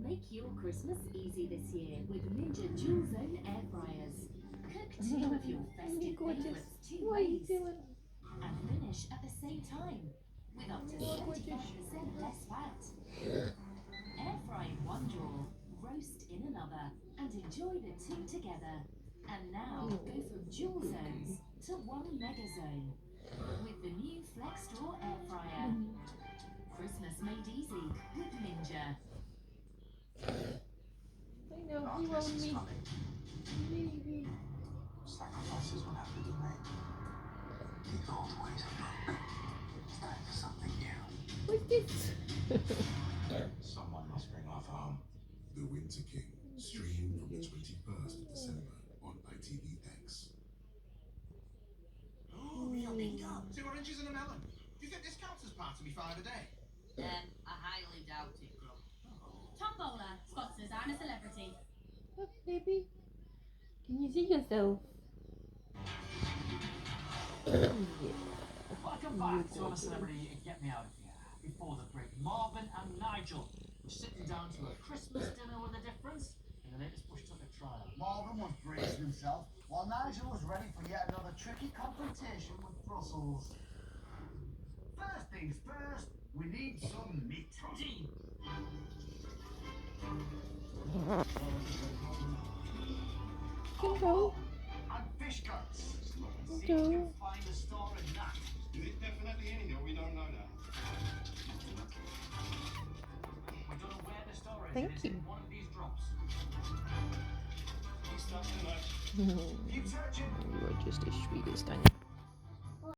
Make your Christmas easy this year with Ninja Dual Zone air fryers. Cook two of your festive favourites two What are you ways doing? and finish at the same time with up to 75% less fat. Air fry in one drawer, roast in another, and enjoy the two together. And now go from dual zones to one mega zone with the new Flex Straw air fryer. Christmas made easy with Ninja. I know, he Darkness won't is meet. coming. Maybe. Sacrifices will have to be made. The old ways are broken. It's time for something new. What's this? Someone must bring Arthur home. The Winter King, streamed from the 21st of December on ITVX. Oh, real bingo. 2 oranges and a melon. Do you think this counts as part of me 5 a day? I highly doubt it, Grub. Tombola, sponsors I'm a celebrity. Look, baby. Can you see yourself? Welcome back to I'm a Celebrity and Get Me Out of Here. Before the break, Marvin and Nigel were sitting down to a Christmas dinner with a difference in the latest Bush Tucker trial. Marvin was bracing himself, while Nigel was ready for yet another tricky confrontation with Brussels. First things first, we need some meat. Protein! Go. And fish guts. See if Go. you can find a store in that. Is it definitely in here? We don't know that. We don't know where the store is. Thank It is you. in one of these drops. He's stuck tonight. Keep searching. You are just as sweet as Daniel.